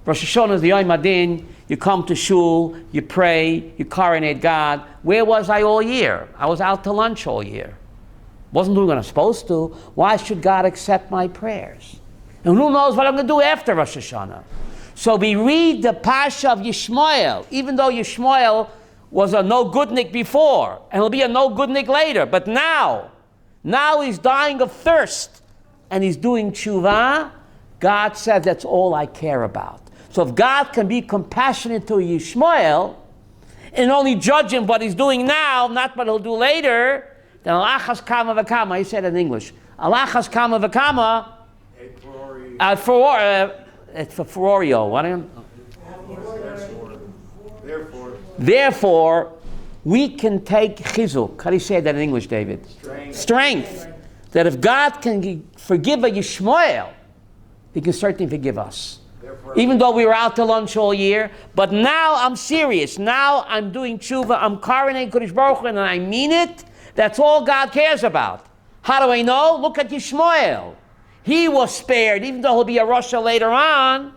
Rosh Hashanah is the Yom Adin. You come to shul, you pray, you coronate God. Where was I all year? I was out to lunch all year. Wasn't doing what I'm supposed to. Why should God accept my prayers? And who knows what I'm going to do after Rosh Hashanah? So we read the Pasha of Yishmael, even though Yishmael was a no-goodnik before, and he'll be a no-goodnik later. But now, Now he's dying of thirst, and he's doing tshuva. God says that's all I care about. So if God can be compassionate to Yishmael and only judge him what he's doing now, not what he'll do later, then alachas kama v'kama. He said it in English. Alachas kama v'kama. It's for Florio. What am Therefore, we can take chizuk. How do you say that in English, David? Strength. That if God can forgive a Yishmael, he can certainly forgive us. Even though we were out to lunch all year, but now I'm serious. Now I'm doing tshuva. I'm coronating Kodesh Baruch Hu, and I mean it. That's all God cares about. How do I know? Look at Yishmael. He was spared, even though he'll be a Rasha later on.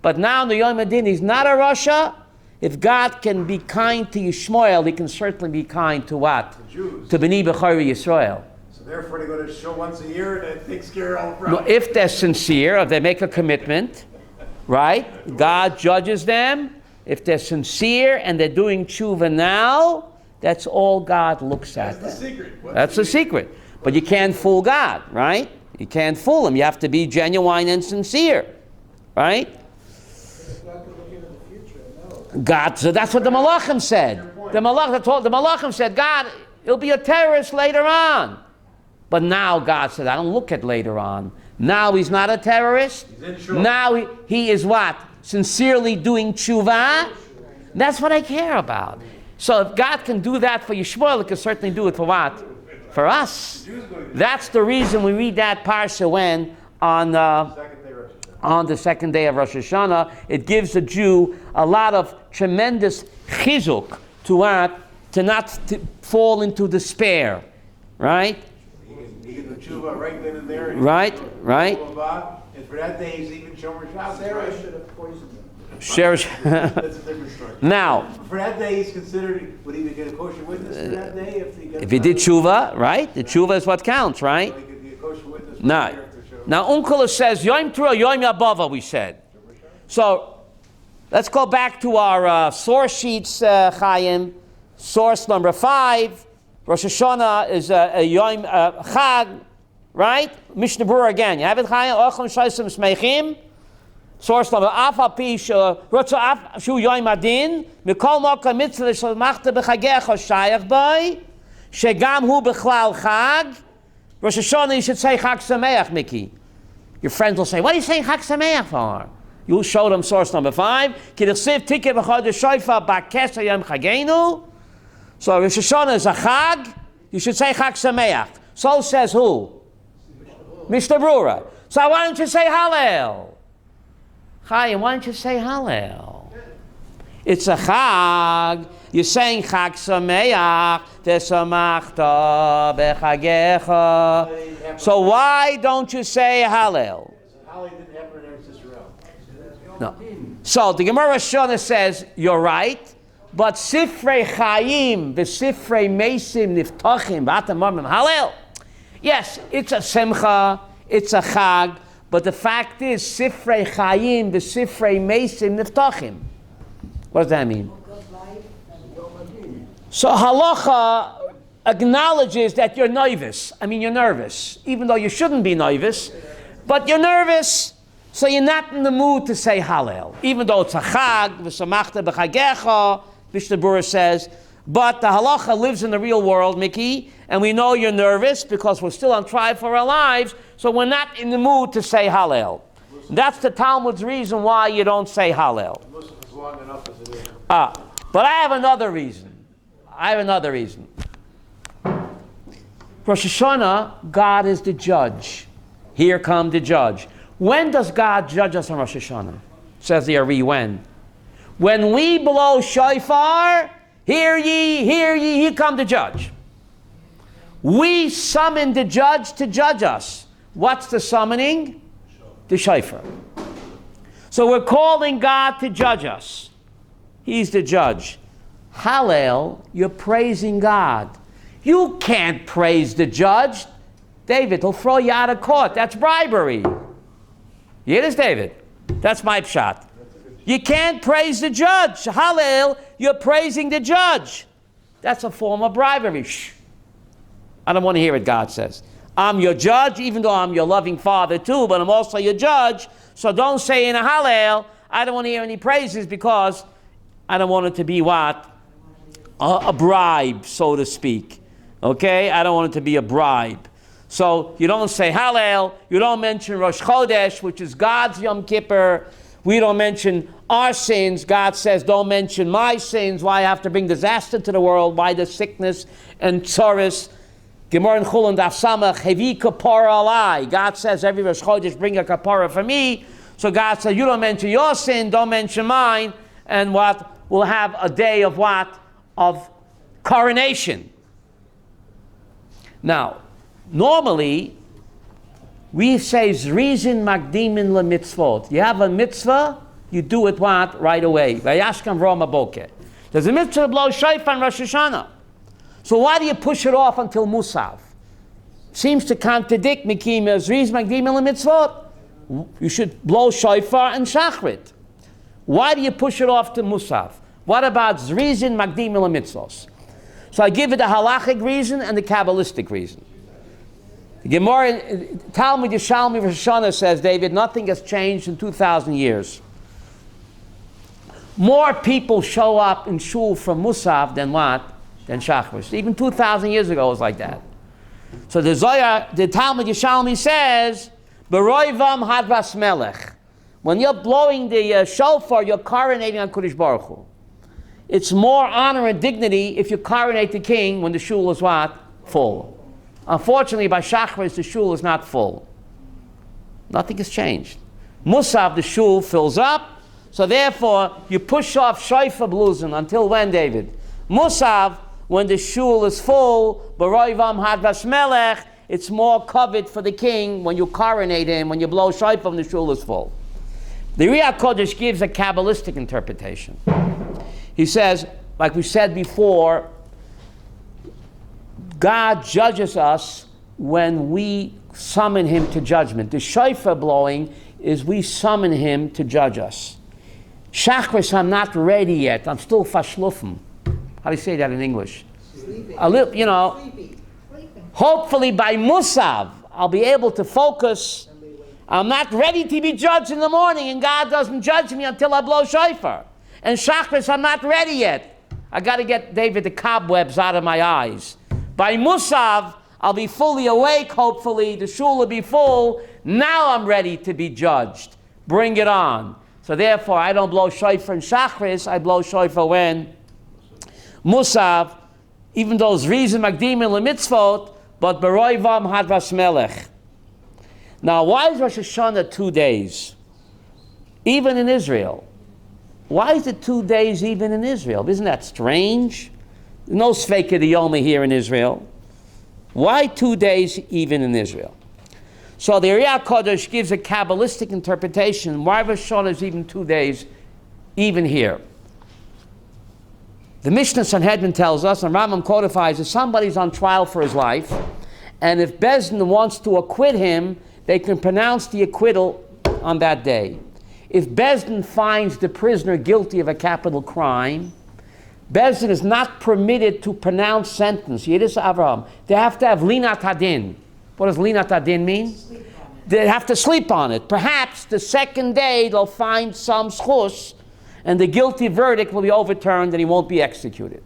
But now in the Yom Adin, he's not a Rasha. If God can be kind to Yishmael, he can certainly be kind to what? The Jews. To B'nai B'chari Yisrael. So therefore they go to show once a year and it takes care of all the problems. No, if they're sincere, if they make a commitment, right? God judges them. If they're sincere and they're doing tshuva now, that's all God looks at. That's the secret. That's the secret. But you can't fool God, right? You can't fool him. You have to be genuine and sincere, right? God could look into the future and know. God, so that's what the Malachim said. The Malachim said, God, he'll be a terrorist later on. But now God said, I don't look at later on. Now he's not a terrorist. Now he is what? Sincerely doing tshuva. That's what I care about. So if God can do that for Yishmael, he can certainly do it for what? For us. That's the reason we read that parsha when on the second day of Rosh Hashana. It gives the Jew a lot of tremendous chizuk to what? To not to fall into despair. Right? He can do tshuva right then and there. Right. And for that day, he's even Shomer Shabbos. Sarah should have poisoned him. That's a different story. Now, for that day, he's considered, would he get a kosher witness for that day? If he did tshuva, right? The tshuva is what counts, right? So he could be a kosher witness. Now Unkula says, Yom Teruah, Yom Yabava, we said. So, let's go back to our source sheets, Chaim. Source number 5. Rosh Hashana is a Yom Chag, right? Mishnah Berurah again. You have it, Chaim? Ocham Shaisim Smeichim. Source number Afapi Rotza Shu Yom Adin Mikol Moka Mitzvah Shel Machta B'Chagecha Shayach Bay Shegam Hu B'Chlal Chag. Rosh Hashana, you should say Chag Sameach, Mickey. Your friends will say, what are you saying Chag Sameach for? You'll show them source number 5. Ki D'chsiv Tikeh B'Chodesh Shofar Ba'Kesar Yom Chagenu. So Rosh Hashana is a Chag. You should say Chag Sameach. So says who? Mishnah Berurah. So why don't you say Hallel? Chaim, why don't you say Hallel? It's a Chag. You're saying Chag Sameach, V'samachta b'chagecha. So why don't you say Hallel? Hallel didn't happen in Eretz Yisrael. No. So the Gemara Shana says, you're right, but Sifrei Chaim, V'sifrei Mesim Niftachim, V'atamamim Hallel. Yes, it's a Simcha, it's a Chag, but the fact is, Sifrei Chaim, the Sifrei Mesim Niftachim. What does that mean? So Halacha acknowledges that you're nervous. You're nervous, even though you shouldn't be nervous, but you're nervous, so you're not in the mood to say Hallel. Even though it's a Chag, V'samachta b'chagecha, Mishnah Berurah says, but the Halacha lives in the real world, Mickey, and we know you're nervous because we're still on trial for our lives, so we're not in the mood to say Hallel. That's the Talmud's reason why you don't say Hallel. But I have another reason. Rosh Hashanah, God is the judge. Here come the judge. When does God judge us on Rosh Hashanah? Says the Ari, when? When we blow shofar, hear ye, here come the judge. We summon the judge to judge us. What's the summoning? The shofar. So we're calling God to judge us. He's the judge. Hallel, you're praising God. You can't praise the judge. David, he'll throw you out of court. That's bribery. You hear this, David? That's my pshat. You can't praise the judge. Hallel, you're praising the judge. That's a form of bribery. Shh. I don't want to hear it, God says. I'm your judge, even though I'm your loving father too, but I'm also your judge. So don't say in a Hallel, I don't want to hear any praises because I don't want it to be what? A bribe, so to speak. Okay? I don't want it to be a bribe. So you don't say Hallel, you don't mention Rosh Chodesh, which is God's Yom Kippur. We don't mention our sins. God says, don't mention my sins. Why I have to bring disaster to the world? Why the sickness and tzoros? Gemara in Chulun Daf Samach, Hevi kapara alai. God says, every Rosh Chodesh bring a kapara for me. So God says, you don't mention your sin, don't mention mine. And what? We'll have a day of what? Of coronation. Now, normally, we say Zrizin Magdimin LeMitzvot. You have a mitzvah, you do it what? Right away. Vayashkam Roma Boke. There's a mitzvah to blow shofar on Rosh Hashana. So why do you push it off until Musav? Seems to contradict Mikim Zrizin Magdimin LeMitzvot. You should blow shofar and shachrit. Why do you push it off to Musav? What about Zrizin Magdimin LeMitzvos? So I give you the halachic reason and the Kabbalistic reason. The Gemara, Talmud Yishalmi Rosh Hashana says, David, nothing has changed in 2,000 years. More people show up in shul from Musav than what? Than Shachris. Even 2,000 years ago it was like that. So the Zohar, the Talmud Yishalmi says, B'roivam hadras melech. When you're blowing the shofar, you're coronating on Kodesh Baruch Hu. It's more honor and dignity if you coronate the king when the shul is what? Full. Unfortunately, by Shachris, the shul is not full. Nothing has changed. Musav, the shul fills up, so therefore, you push off shofar bluzin until when, David? Musav, when the shul is full, B'roivam hadras melech, it's more covered for the king when you coronate him, when you blow shofar when the shul is full. The Riyah Kodesh gives a Kabbalistic interpretation. He says, like we said before, God judges us when we summon him to judgment. The shofar blowing is we summon him to judge us. Shachris, I'm not ready yet. I'm still fashlufen. How do you say that in English? Sleeping. A little, you know. Sleepy. Sleeping. Hopefully by Musav, I'll be able to focus. I'm not ready to be judged in the morning, and God doesn't judge me until I blow shofar. And Shachris, I'm not ready yet. I got to get, David, the cobwebs out of my eyes. By Musav, I'll be fully awake, hopefully. The shul will be full. Now I'm ready to be judged. Bring it on. So therefore, I don't blow shofar in Shachris. I blow shofar when? Musav, even though it's reason Magdimin LeMitzvot, but B'roivam hadras melech. Now, why is Rosh Hashana 2 days? Even in Israel. Why is it 2 days even in Israel? Isn't that strange? There's no Sveika de Yoma here in Israel. Why 2 days even in Israel? So the Riyah Kodesh gives a Kabbalistic interpretation. Why Rosh Hashana is even 2 days even here? The Mishnah Sanhedrin tells us, and Rambam codifies, if somebody's on trial for his life, and if Bezdin wants to acquit him, they can pronounce the acquittal on that day. If Bezdin finds the prisoner guilty of a capital crime, Bezdin is not permitted to pronounce sentence. Yidis Avraham. They have to have linat hadin. What does linat hadin mean? They have to sleep on it. Perhaps the second day they'll find some schus, and the guilty verdict will be overturned and he won't be executed.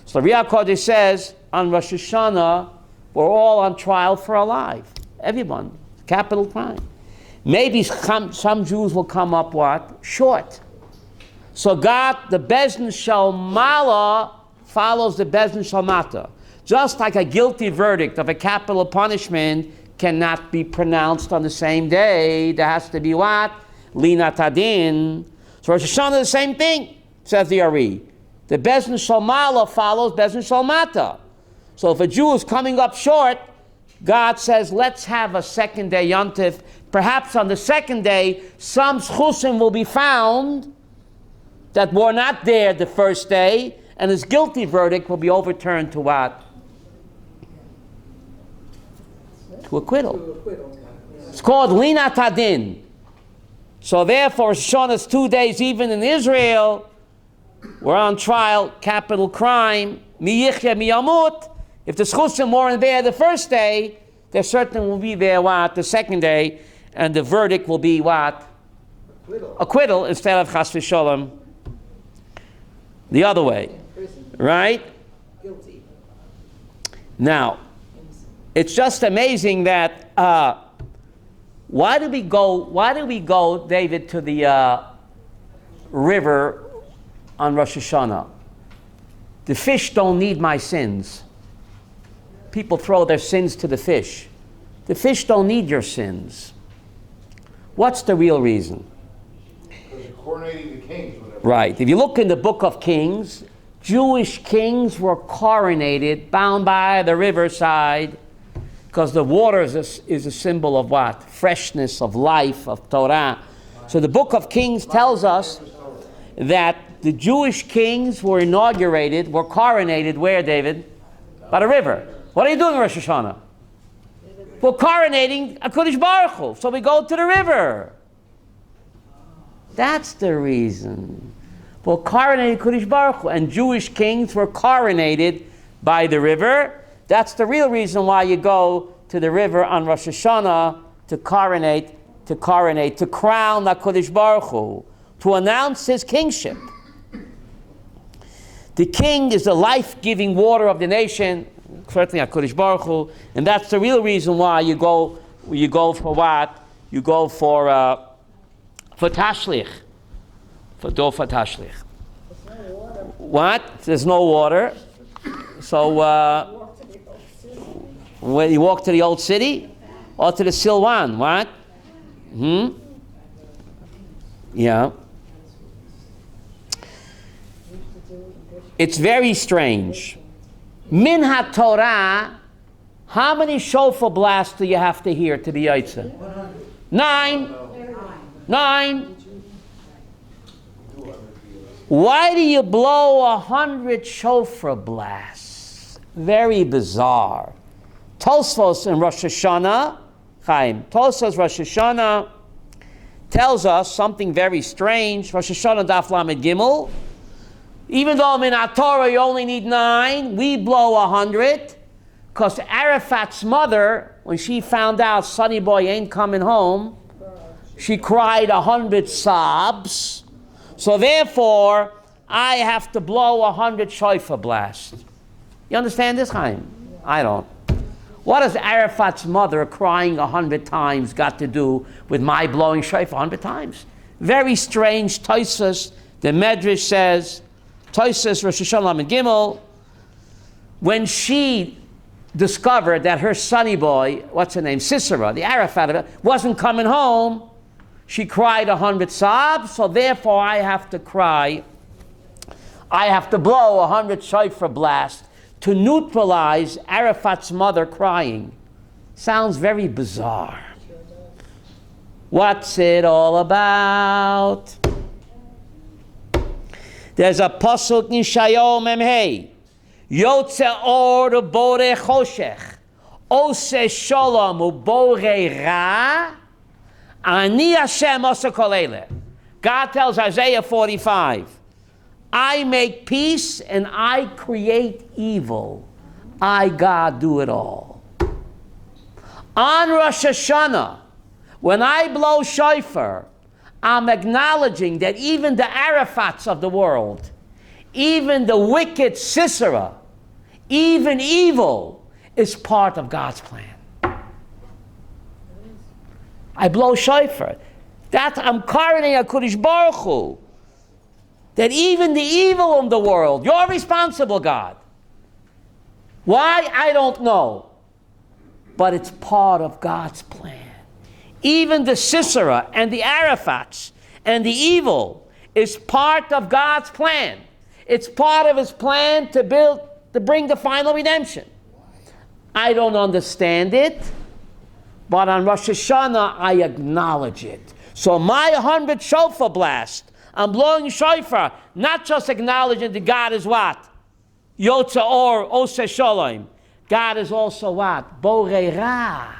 So Riyah Kodesh says, on Rosh Hashana, we're all on trial for our life. Everyone. Capital crime. Maybe some Jews will come up what? Short. So God, the Bezdin Shel Mala follows the Bezdin Shel Mata. Just like a guilty verdict of a capital punishment cannot be pronounced on the same day, there has to be what? Linat Hadin. So Rosh Hashana the same thing, says the Ari. The Bezdin Shel Mala follows Bezdin Shel Mata. So if a Jew is coming up short, God says, let's have a second day yontif. Perhaps on the second day, some schusim will be found that were not there the first day, and his guilty verdict will be overturned to what? To acquittal. It's called linat hadin. So therefore, Rosh Hashana is 2 days even in Israel. We're on trial, capital crime, mi yichya mi yamut. If the schusim weren't there the first day, they certainly will be there what? The second day, and the verdict will be what? Acquittal instead of chas v'sholem the other way. Right? Guilty. Now, it's just amazing that why do we go, David, to the river on Rosh Hashana? The fish don't need my sins. People throw their sins to the fish. The fish don't need your sins. What's the real reason? Because you're coronating the kings. Whatever. Right. If you look in the book of Kings, Jewish kings were coronated, bound by the riverside, because the water is a symbol of what? Freshness, of life, of Torah. So the book of Kings tells us that the Jewish kings were coronated where, David? By the river. What are you doing, Rosh Hashana? We're coronating HaKadosh Baruch Hu. So we go to the river. That's the reason. We're coronating HaKadosh Baruch Hu. And Jewish kings were coronated by the river. That's the real reason why you go to the river on Rosh Hashana to crown HaKadosh Baruch Hu, to announce his kingship. The king is the life-giving water of the nation, certainly HaKadosh Baruch Hu, and that's the real reason why you go for what? You go for tashlich, for tashlich. What? There's no water. So when you walk to the old city or to the Silwan, what? Yeah. It's very strange. Min HaTorah, how many shofar blasts do you have to hear to be Yaitse? 9. 9. Why do you blow 100 shofar blasts? Very bizarre. Tosfos in Rosh Hashana, Chaim, Tosfos Rosh Hashana tells us something very strange. Rosh Hashana Daf Lamed Gimel. Even though in our Torah you only need 9, we blow 100, because Arafat's mother, when she found out Sonny Boy ain't coming home, she cried 100 sobs. So therefore, I have to blow 100 shofar blasts. You understand this, Chaim? I don't. What has Arafat's mother crying 100 times got to do with my blowing shofar 100 times? Very strange. Tosfos, the Medrash says, Tosfos Rosh Hashana Lamed Gimel, when she discovered that her sonny boy, what's her name, Sisera, the Arafat, wasn't coming home, she cried 100 sobs, so therefore I have to blow 100 shofar blasts to neutralize Arafat's mother crying. Sounds very bizarre. What's it all about? There's a pasuk in Yeshayahu Memhei. Yotze or bore choshech, ose shalom ubore ra, ani Hashem asa kol eleh. God tells Isaiah 45, I make peace and I create evil. I, God, do it all. On Rosh Hashanah, when I blow shofar, I'm acknowledging that even the Arafats of the world, even the wicked Sisera, even evil is part of God's plan. I blow shofar. I'm coronating HaKadosh Baruch Hu. That even the evil in the world, you're responsible, God. Why? I don't know. But it's part of God's plan. Even the Sisera and the Arafats and the evil is part of God's plan. It's part of his plan to bring the final redemption. I don't understand it, but on Rosh Hashana I acknowledge it. So my 100 shofar blast, I'm blowing shofar, not just acknowledging that God is what? Yotze or Ose Shalom. God is also what? Borei Ra.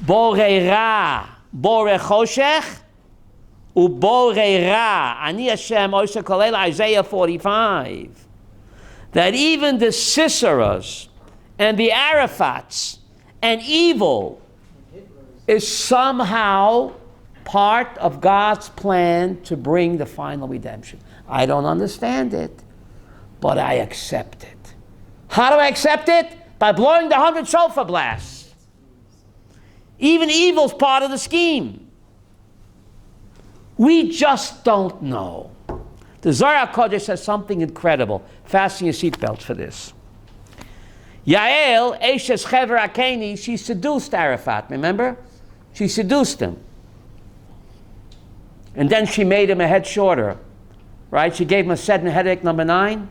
Borei Ra. Borei Choshech. Uborei Ra. Ani Hashem Ose Kol Eleh. Isaiah 45. that even the Siseras and the Arafats and evil is somehow part of God's plan to bring the final redemption. I don't understand it, but I accept it. How do I accept it? By blowing the 100 shofar blasts. Even evil's part of the scheme. We just don't know. The Zohar HaKodesh says something incredible. Fasten your seatbelts for this. Yael, Eshes Chever Akeni, she seduced Arafat, remember? She seduced him. And then she made him a head shorter. Right? She gave him a sedent headache, number 9.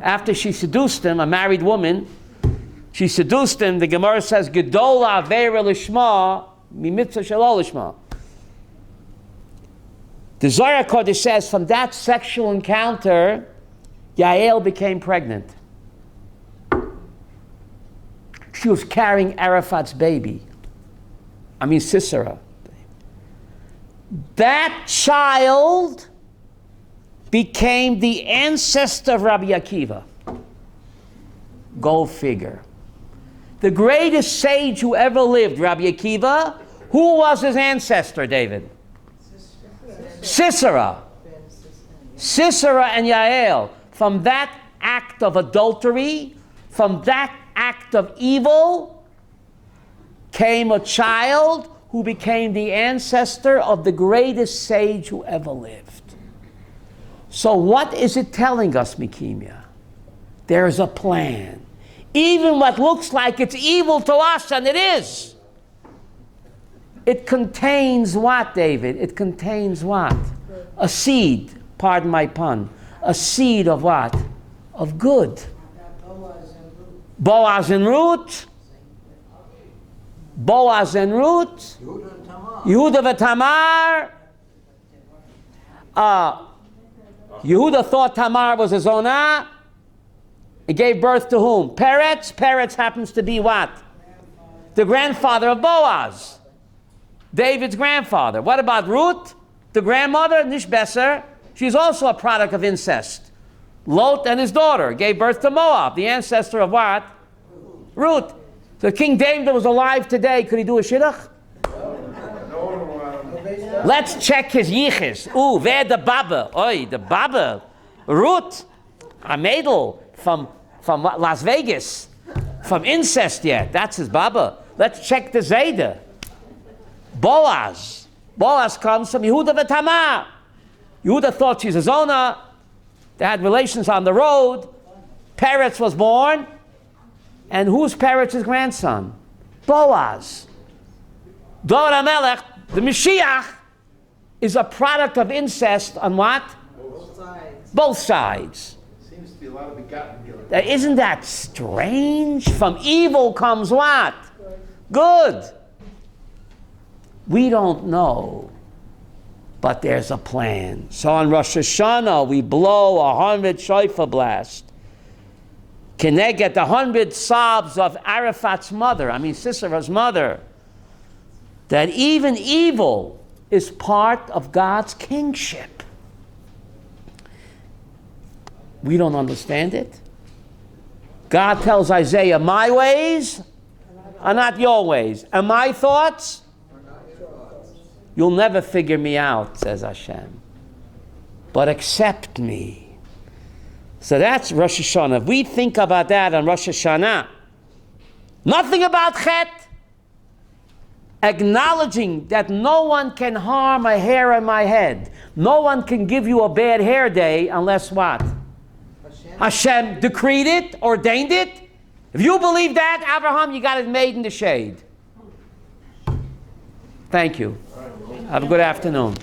After she seduced him, a married woman, she seduced him. The Gemara says, Gedola Aveira Lishma, Mitzvah Shelo Lishma. The Zohar HaKodesh says, from that sexual encounter, Yael became pregnant. She was carrying Arafat's baby. Sisera. That child became the ancestor of Rabbi Akiva. Go figure. The greatest sage who ever lived, Rabbi Akiva, who was his ancestor, David? Sisera. Sisera and Yael. From that act of adultery, from that act of evil, came a child who became the ancestor of the greatest sage who ever lived. So what is it telling us, Mikimia? There is a plan. Even what looks like it's evil to us, and it is. It contains what, David? It contains what? A seed, pardon my pun. A seed of what? Of good. Boaz and Ruth. Boaz and Ruth. Yehuda and Tamar. Yehuda thought Tamar was a Zonah. He gave birth to whom? Peretz. Peretz happens to be what? The grandfather of Boaz. David's grandfather. What about Ruth? The grandmother, Nishbeser. She's also a product of incest. Lot and his daughter gave birth to Moab, the ancestor of what? Ruth. So King David was alive today. Could he do a shidduch? Let's check his yichis. Ooh, where the Baba? Oi, the Baba. Ruth, a maidel from Las Vegas. From incest yet. That's his Baba. Let's check the Zayda. Boaz. Boaz comes from Yehuda and Tamar. Yehuda thought she's a Zonah. They had relations on the road. Peretz was born. And who's Peretz's grandson? Boaz. Dor HaMelech, the Mashiach, is a product of incest on what? Both sides. Both sides. Seems to be a lot of begotten here. Isn't that strange? From evil comes what? Good. We don't know, but there's a plan. So on Rosh Hashana, we blow 100 shofar blast. Keneged the 100 sobs of Arafat's mother, Sisera's mother, that even evil is part of God's kingship. We don't understand it. God tells Isaiah, my ways are not your ways, and my thoughts, you'll never figure me out, says Hashem, but accept me. So that's Rosh Hashana. If we think about that on Rosh Hashana, nothing about Chet, acknowledging that no one can harm a hair on my head. No one can give you a bad hair day unless what? Hashem decreed it, ordained it. If you believe that, Abraham, you got it made in the shade. Thank you. Have a good afternoon.